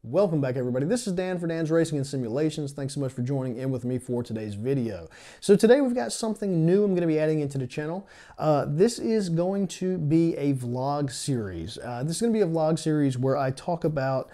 Welcome back, everybody. This is Dan for Dan's Racing and Simulations. Thanks so much for joining in with me for today's video. So today we've got something new I'm going to be adding into the channel. This is going to be a vlog series. This is going to be a vlog series where I talk about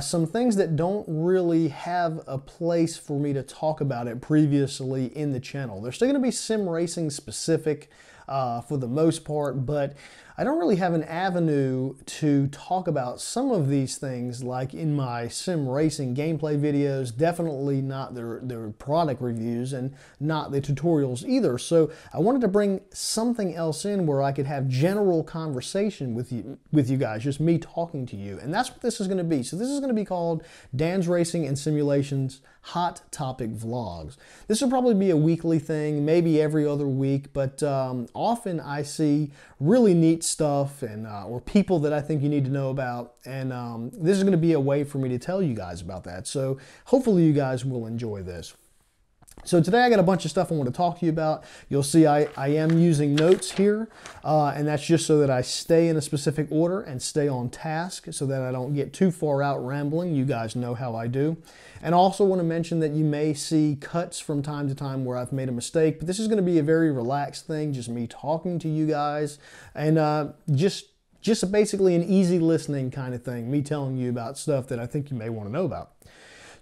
some things that don't really have a place for me to talk about it previously in the channel. They're still going to be sim racing specific for the most part, but I don't really have an avenue to talk about some of these things like in my sim racing gameplay videos, definitely not their product reviews and not the tutorials either. So I wanted to bring something else in where I could have general conversation with you guys, just me talking to you. And that's what this is going to be. So this is going to be called Dan's Racing and Simulations Hot Topic Vlogs. This will probably be a weekly thing, maybe every other week, but often I see really neat stuff and or people that I think you need to know about, and this is going to be a way for me to tell you guys about that. So hopefully you guys will enjoy this. So today I got a bunch of stuff I want to talk to you about. You'll see I am using notes here, and that's just so that I stay in a specific order and stay on task so that I don't get too far out rambling. You guys know how I do. And I also want to mention that you may see cuts from time to time where I've made a mistake, but this is going to be a very relaxed thing, just me talking to you guys, and just basically an easy listening kind of thing, me telling you about stuff that I think you may want to know about.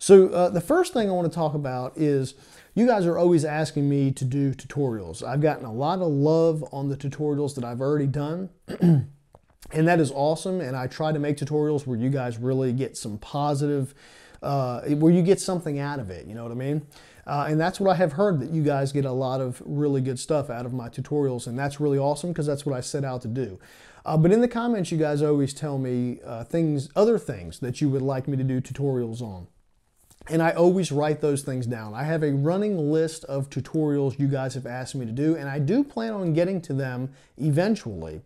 So the first thing I want to talk about is you guys are always asking me to do tutorials. I've gotten a lot of love on the tutorials that I've already done, and that is awesome, and I try to make tutorials where you guys really get some positive, where you get something out of it, you know what I mean? And that's what I have heard, that you guys get a lot of really good stuff out of my tutorials, and that's really awesome because that's what I set out to do. But in the comments, you guys always tell me other things that you would like me to do tutorials on. And I always write those things down. I have a running list of tutorials you guys have asked me to do, and I do plan on getting to them eventually.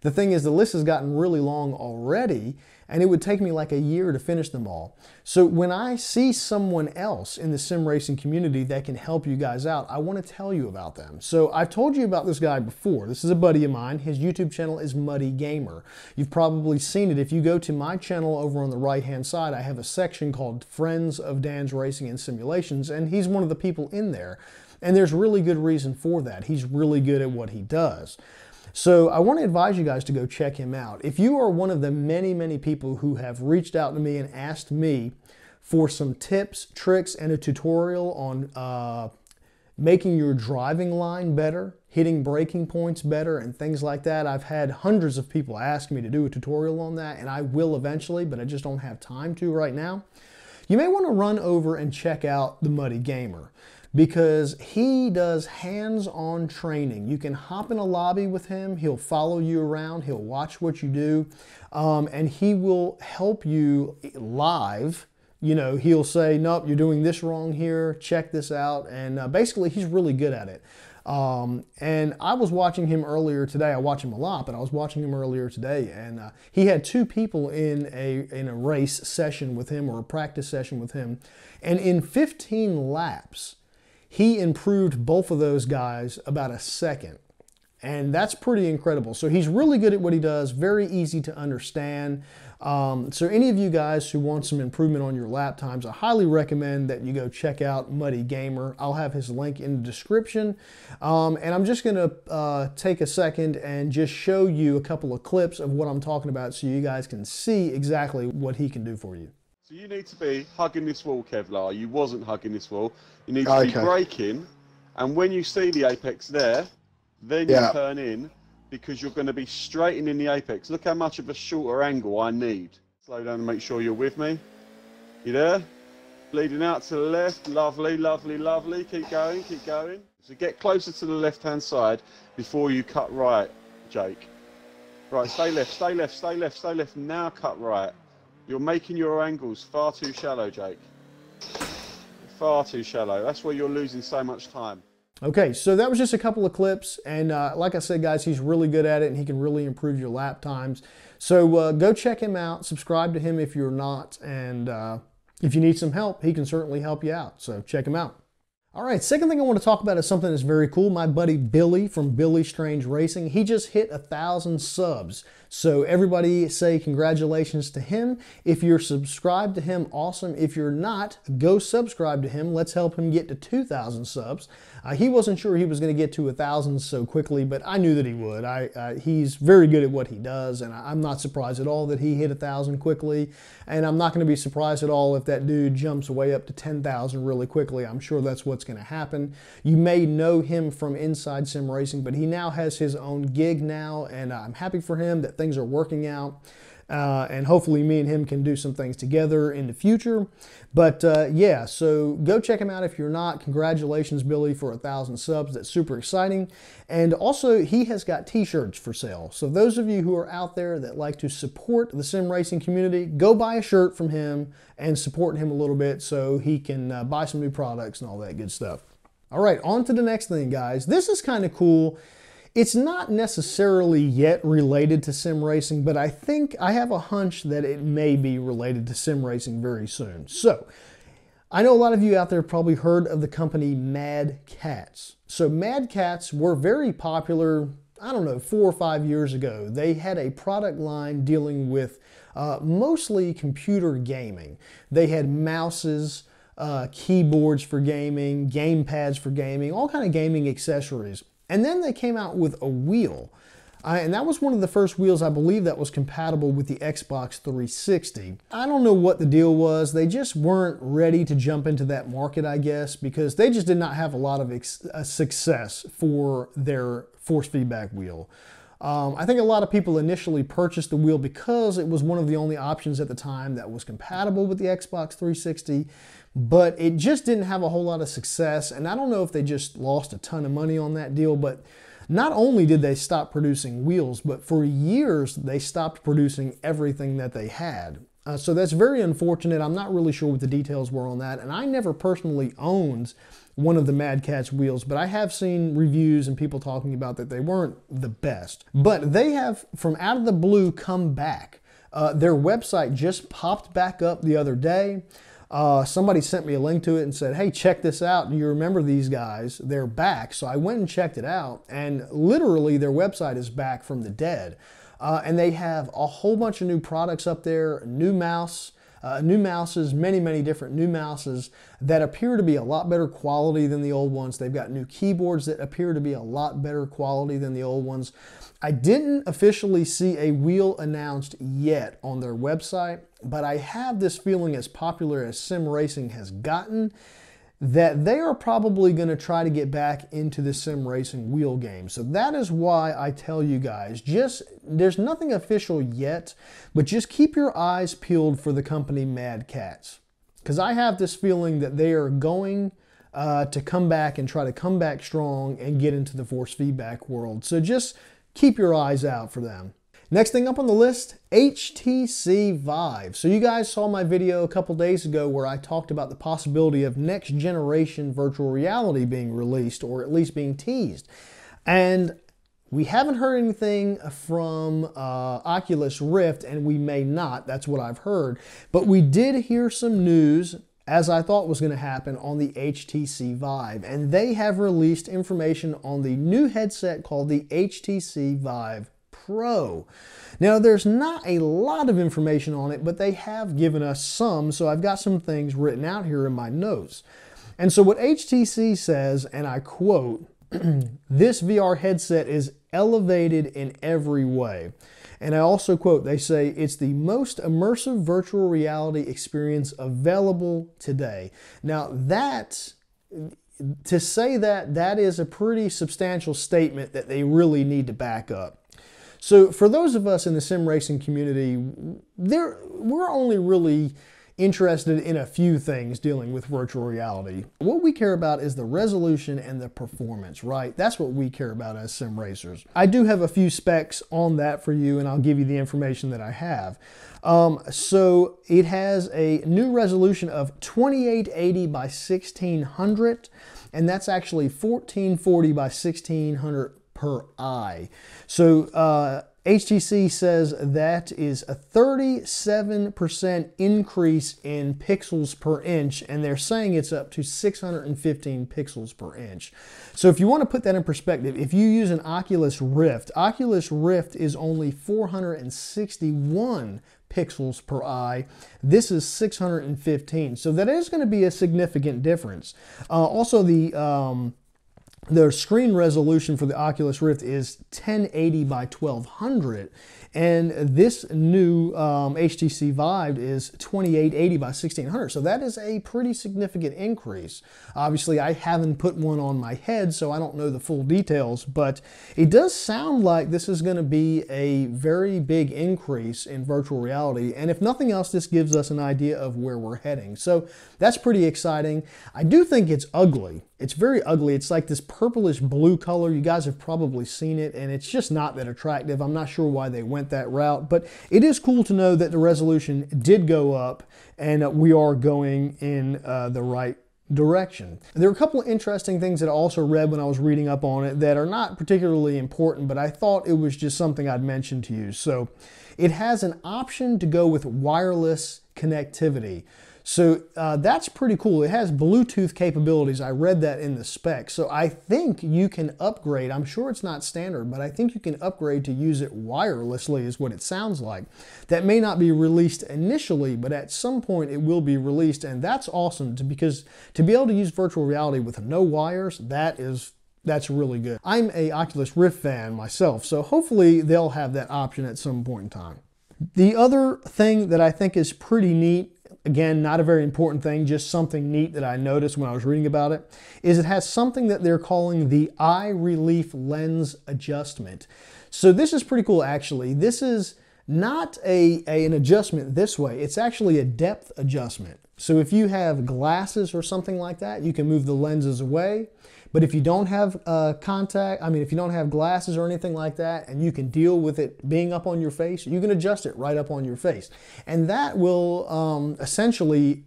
The thing is, the list has gotten really long already, and it would take me like a year to finish them all. So when I see someone else in the sim racing community that can help you guys out, I want to tell you about them. So I've told you about this guy before. This is a buddy of mine. His YouTube channel is Muddy Gamer. You've probably seen it. If you go to my channel over on the right-hand side, I have a section called Friends of Dan's Racing and Simulations, and he's one of the people in there. And there's really good reason for that. He's really good at what he does. So I want to advise you guys to go check him out. If you are one of the many people who have reached out to me and asked me for some tips, tricks, and a tutorial on making your driving line better, hitting braking points better, and things like that, I've had hundreds of people ask me to do a tutorial on that, and I will eventually, but I just don't have time to right now. You may want to run over and check out the Muddy Gamer, because he does hands-on training. You can hop in a lobby with him, he'll follow you around, he'll watch what you do, and he will help you live. You know, he'll say, nope, you're doing this wrong here, check this out, and basically he's really good at it. And I was watching him earlier today. I watch him a lot, but I was watching him earlier today, and he had two people in a race session with him, or a practice session with him, and in 15 laps, he improved both of those guys about a second. And that's pretty incredible. So he's really good at what he does, very easy to understand. So any of you guys who want some improvement on your lap times, I highly recommend that you go check out Muddy Gamer. I'll have his link in the description. And I'm just going to take a second and just show you a couple of clips of what I'm talking about so you guys can see exactly what he can do for you. So you need to be hugging this wall, Kevlar. You wasn't hugging this wall. You need to be braking, and when you see the apex there, then you turn in, because you're going to be straightening the apex. Look how much of a shorter angle I need. Slow down and make sure you're with me. You there? Bleeding out to the left. Lovely, lovely, lovely. Keep going, keep going. So get closer to the left-hand side before you cut right, Jake. Right, stay left, stay left, stay left, stay left. Now cut right. You're making your angles far too shallow, Jake. Far too shallow. That's where you're losing so much time. Okay, so that was just a couple of clips, and like I said, guys, he's really good at it, and he can really improve your lap times. So go check him out, subscribe to him if you're not, and if you need some help, he can certainly help you out, so check him out. All right, second thing I want to talk about is something that's very cool. My buddy Billy from Billy Strange Racing, he just hit 1,000 subs. So everybody say congratulations to him. If you're subscribed to him, awesome. If you're not, go subscribe to him. Let's help him get to 2,000 subs. He wasn't sure he was going to get to 1,000 so quickly, but I knew that he would. He's very good at what he does, and I'm not surprised at all that he hit 1,000 quickly, and I'm not going to be surprised at all if that dude jumps way up to 10,000 really quickly. I'm sure that's what's going to happen. You may know him from Inside Sim Racing, but he now has his own gig now, and I'm happy for him that things are working out. And hopefully me and him can do some things together in the future. But yeah, so go check him out if you're not. Congratulations, Billy, for 1,000 subs. That's super exciting. And also, he has got t-shirts for sale. So those of you who are out there that like to support the sim racing community, go buy a shirt from him and support him a little bit so he can buy some new products and all that good stuff. All right, on to the next thing, guys. This is kind of cool. It's not necessarily yet related to sim racing, but I think I have a hunch that it may be related to sim racing very soon. So, I know a lot of you out there probably heard of the company Madcatz. So Madcatz were very popular, I don't know, 4 or 5 years ago. They had a product line dealing with mostly computer gaming. They had mouses, keyboards for gaming, game pads for gaming, all kind of gaming accessories. And then they came out with a wheel. And that was one of the first wheels, I believe, that was compatible with the Xbox 360. I don't know what the deal was. They just weren't ready to jump into that market, I guess, because they just did not have a lot of success for their force feedback wheel. I think a lot of people initially purchased the wheel because it was one of the only options at the time that was compatible with the Xbox 360, but it just didn't have a whole lot of success, and I don't know if they just lost a ton of money on that deal, but not only did they stop producing wheels, but for years they stopped producing everything that they had. So that's very unfortunate. I'm not really sure what the details were on that, and I never personally owned one of the Madcatz wheels, but I have seen reviews and people talking about that they weren't the best. But they have, from out of the blue, come back. Their website just popped back up the other day. Somebody sent me a link to it and said, hey, check this out. Do you remember these guys? They're back. So I went and checked it out, and literally their website is back from the dead. And they have a whole bunch of new products up there, new mouses, many different new mouses that appear to be a lot better quality than the old ones. They've got new keyboards that appear to be a lot better quality than the old ones. I didn't officially see a wheel announced yet on their website, but I have this feeling, as popular as sim racing has gotten, that they are probably going to try to get back into the sim racing wheel game. So that is why I tell you guys, there's nothing official yet, but just keep your eyes peeled for the company Madcatz. Because I have this feeling that they are going to come back and try to come back strong and get into the force feedback world. So just keep your eyes out for them. Next thing up on the list, HTC Vive. So you guys saw my video a couple days ago where I talked about the possibility of next generation virtual reality being released, or at least being teased. And we haven't heard anything from Oculus Rift, and we may not, that's what I've heard. But we did hear some news, as I thought was going to happen, on the HTC Vive. And they have released information on the new headset called the HTC Vive Pro. Now, there's not a lot of information on it, but they have given us some, so I've got some things written out here in my notes. And so what HTC says, and I quote, "This VR headset is elevated in every way." And I also quote, they say, "It's the most immersive virtual reality experience available today." Now, to say that is a pretty substantial statement that they really need to back up. So for those of us in the sim racing community, we're only really interested in a few things dealing with virtual reality. What we care about is the resolution and the performance, right? That's what we care about as sim racers. I do have a few specs on that for you, and I'll give you the information that I have. So it has a new resolution of 2880 by 1600, and that's actually 1440 by 1600 per eye. So HTC says that is a 37% increase in pixels per inch, and they're saying it's up to 615 pixels per inch. So if you want to put that in perspective, if you use an Oculus Rift is only 461 pixels per eye. This is 615. So that is going to be a significant difference. Also, the screen resolution for the Oculus Rift is 1080 by 1200, and this new HTC Vive is 2880 by 1600. So that is a pretty significant increase. Obviously, I haven't put one on my head, so I don't know the full details, but it does sound like this is going to be a very big increase in virtual reality. And if nothing else, this gives us an idea of where we're heading. So that's pretty exciting. I do think it's ugly. It's very ugly. It's like this purplish blue color. You guys have probably seen it, and it's just not that attractive. I'm not sure why they went that route, but it is cool to know that the resolution did go up and we are going in the right direction. There are a couple of interesting things that I also read when I was reading up on it that are not particularly important, but I thought it was just something I'd mention to you. So it has an option to go with wireless connectivity. So that's pretty cool. It has Bluetooth capabilities. I read that in the specs. So I think you can upgrade. I'm sure it's not standard, but I think you can upgrade to use it wirelessly is what it sounds like. That may not be released initially, but at some point it will be released. And that's awesome because to be able to use virtual reality with no wires, that's really good. I'm a Oculus Rift fan myself, so hopefully they'll have that option at some point in time. The other thing that I think is pretty neat, again, not a very important thing, just something neat that I noticed when I was reading about it, is it has something that they're calling the eye relief lens adjustment. So this is pretty cool, actually. This is not an adjustment this way. It's actually a depth adjustment. So if you have glasses or something like that, you can move the lenses away. But if you don't have if you don't have glasses or anything like that, and you can deal with it being up on your face, you can adjust it right up on your face. And that will essentially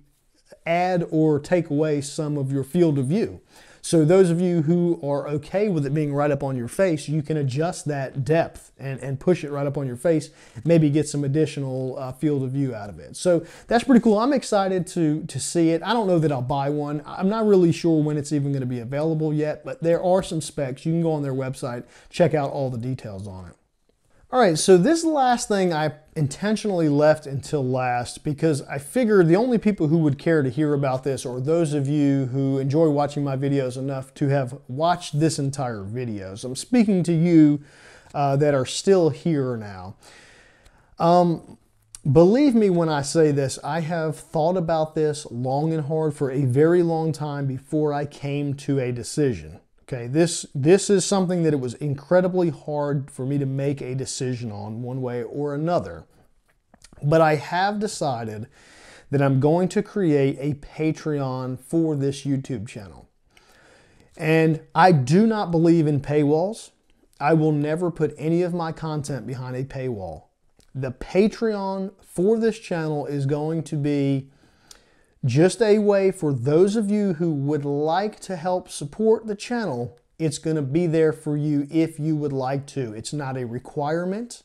add or take away some of your field of view. So those of you who are okay with it being right up on your face, you can adjust that depth and push it right up on your face, maybe get some additional field of view out of it. So that's pretty cool. I'm excited to see it. I don't know that I'll buy one. I'm not really sure when it's even going to be available yet, but there are some specs. You can go on their website, check out all the details on it. All right, so this last thing I intentionally left until last because I figured the only people who would care to hear about this are those of you who enjoy watching my videos enough to have watched this entire video. So I'm speaking to you that are still here now. Believe me when I say this, I have thought about this long and hard for a very long time before I came to a decision. Okay, this is something that it was incredibly hard for me to make a decision on one way or another. But I have decided that I'm going to create a Patreon for this YouTube channel. And I do not believe in paywalls. I will never put any of my content behind a paywall. The Patreon for this channel is going to be just a way for those of you who would like to help support the channel. It's going to be there for you if you would like to. It's not a requirement.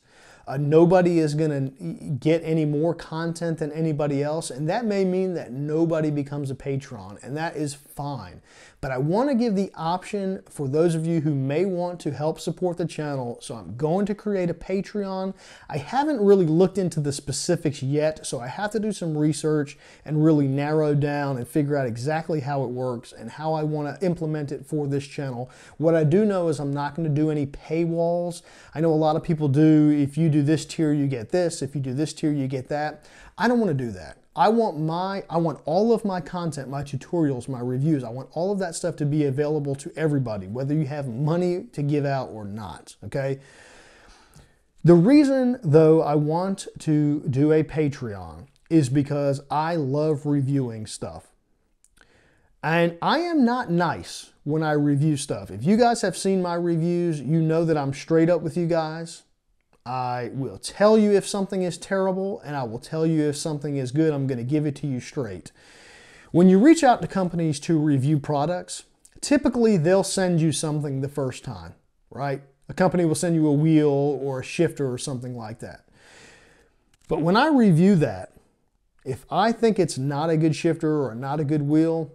Nobody is going to get any more content than anybody else, and that may mean that nobody becomes a patron, and that is fine. But I want to give the option for those of you who may want to help support the channel, so I'm going to create a Patreon. I haven't really looked into the specifics yet, so I have to do some research and really narrow down and figure out exactly how it works and how I want to implement it for this channel. What I do know is I'm not going to do any paywalls. I know a lot of people do. If you do this tier, you get this. If you do this tier, you get that. I don't want to do that. I want all of my content, my tutorials, my reviews, I want all of that stuff to be available to everybody, whether you have money to give out or not, okay? The reason, though, I want to do a Patreon is because I love reviewing stuff. And I am not nice when I review stuff. If you guys have seen my reviews, you know that I'm straight up with you guys. I will tell you if something is terrible, and I will tell you if something is good. I'm going to give it to you straight. When you reach out to companies to review products, typically they'll send you something the first time, right? A company will send you a wheel or a shifter or something like that. But when I review that, if I think it's not a good shifter or not a good wheel,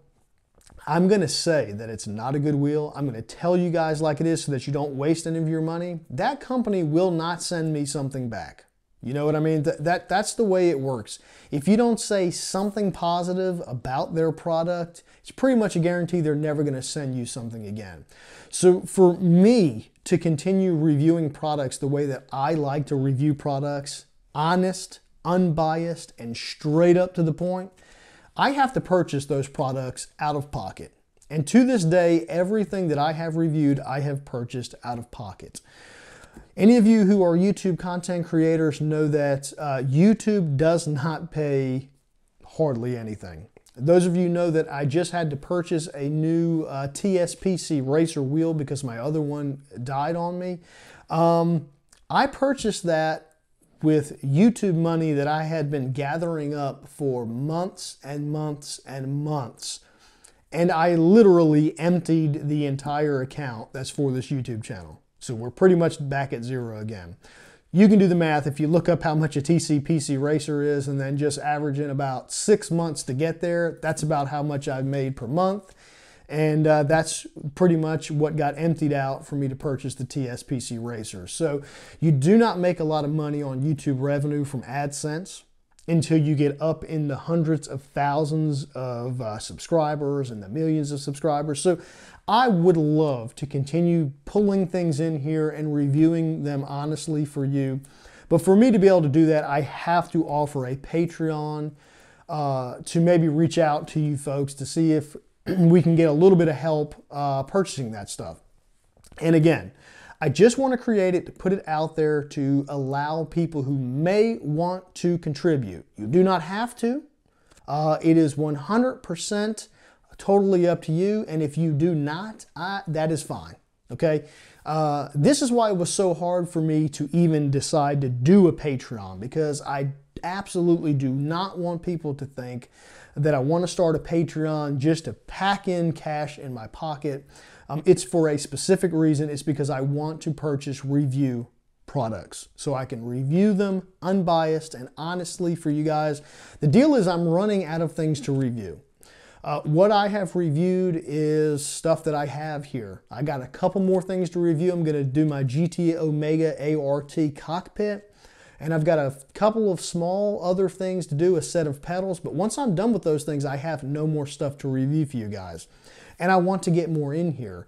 I'm going to say that it's not a good wheel. I'm going to tell you guys like it is so that you don't waste any of your money. That company will not send me something back. You know what I mean? That's the way it works. If you don't say something positive about their product, it's pretty much a guarantee they're never going to send you something again. So for me to continue reviewing products the way that I like to review products, honest, unbiased, and straight up to the point, I have to purchase those products out of pocket. And to this day, everything that I have reviewed, I have purchased out of pocket. Any of you who are YouTube content creators know that YouTube does not pay hardly anything. Those of you know that I just had to purchase a new TSPC racer wheel because my other one died on me. I purchased that with YouTube money that I had been gathering up for months and months and months. And I literally emptied the entire account that's for this YouTube channel. So we're pretty much back at zero again. You can do the math. If you look up how much a TCPC racer is and then just average in about 6 months to get there, that's about how much I've made per month. And that's pretty much what got emptied out for me to purchase the TSPC racer. So you do not make a lot of money on YouTube revenue from AdSense until you get up in the hundreds of thousands of subscribers and the millions of subscribers. So I would love to continue pulling things in here and reviewing them honestly for you. But for me to be able to do that, I have to offer a Patreon to maybe reach out to you folks to see if we can get a little bit of help purchasing that stuff. And again, I just want to create it to put it out there to allow people who may want to contribute. You do not have to. It is 100% totally up to you. And if you do not, that is fine. Okay. This is why it was so hard for me to even decide to do a Patreon, because I absolutely do not want people to think that I want to start a Patreon just to pack in cash in my pocket. It's for a specific reason. It's because I want to purchase review products so I can review them unbiased and honestly for you guys. The deal is I'm running out of things to review. What I have reviewed is stuff that I have here. I got a couple more things to review. I'm going to do my GT Omega ART cockpit. And I've got a couple of small other things to do, a set of pedals. But once I'm done with those things, I have no more stuff to review for you guys. And I want to get more in here.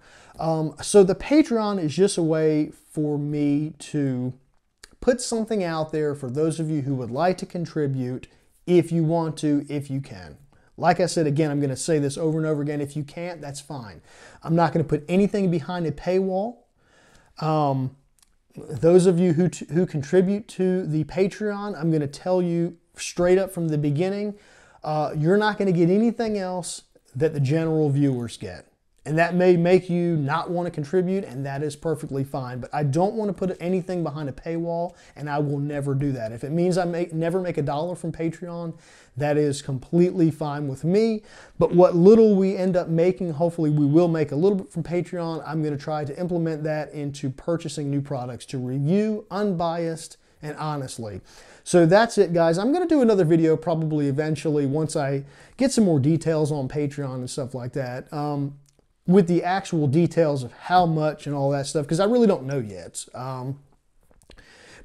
So the Patreon is just a way for me to put something out there for those of you who would like to contribute, if you want to, if you can. Like I said, again, I'm going to say this over and over again. If you can't, that's fine. I'm not going to put anything behind a paywall. Those of you who contribute to the Patreon, I'm going to tell you straight up from the beginning, you're not going to get anything else that the general viewers get. And that may make you not want to contribute, and that is perfectly fine. But I don't want to put anything behind a paywall, and I will never do that. If it means I never make a dollar from Patreon, that is completely fine with me. But what little we end up making, hopefully we will make a little bit from Patreon. I'm going to try to implement that into purchasing new products to review unbiased and honestly. So that's it, guys. I'm going to do another video probably eventually once I get some more details on Patreon and stuff like that. With the actual details of how much and all that stuff, because I really don't know yet.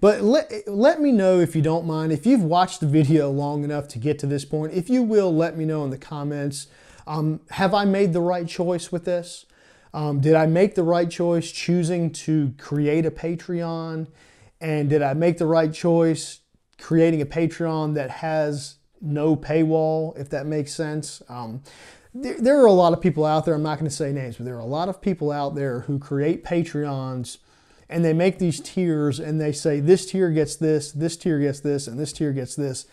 But let me know if you don't mind. If you've watched the video long enough to get to this point, if you will, let me know in the comments. Have I made the right choice with this? Did I make the right choice choosing to create a Patreon? And did I make the right choice creating a Patreon that has no paywall, if that makes sense? There are a lot of people out there, I'm not going to say names, but there are a lot of people out there who create Patreons and they make these tiers and they say this tier gets this tier gets this, and this tier gets this.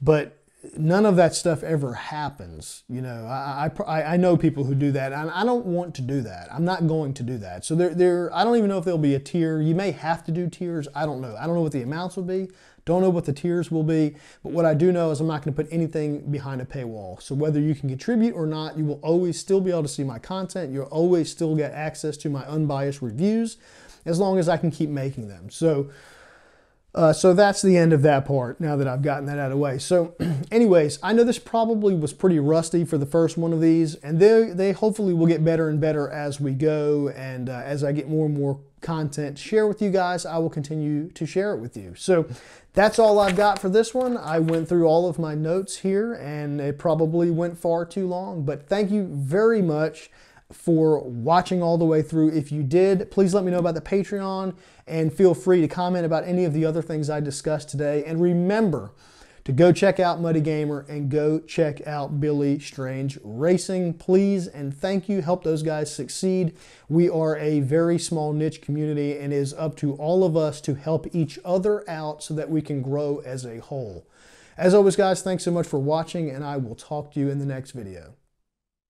But none of that stuff ever happens. You know, I know people who do that, and I don't want to do that. I'm not going to do that. So I don't even know if there'll be a tier. You may have to do tiers. I don't know. I don't know what the amounts will be. Don't know what the tiers will be. But what I do know is I'm not going to put anything behind a paywall. So whether you can contribute or not, you will always still be able to see my content. You'll always still get access to my unbiased reviews. as long as I can keep making them. So that's the end of that part, now that I've gotten that out of the way. So anyways, I know this probably was pretty rusty for the first one of these, and they hopefully will get better and better as we go, and as I get more and more content to share with you guys, I will continue to share it with you. So that's all I've got for this one. I went through all of my notes here, and it probably went far too long, but thank you very much for watching all the way through. If you did, please let me know about the Patreon, and feel free to comment about any of the other things I discussed today. And remember to go check out Muddy Gamer and go check out Billy Strange Racing, please, and thank you. Help those guys succeed. We are a very small niche community, and it is up to all of us to help each other out so that we can grow as a whole. As always, guys, thanks so much for watching, and I will talk to you in the next video.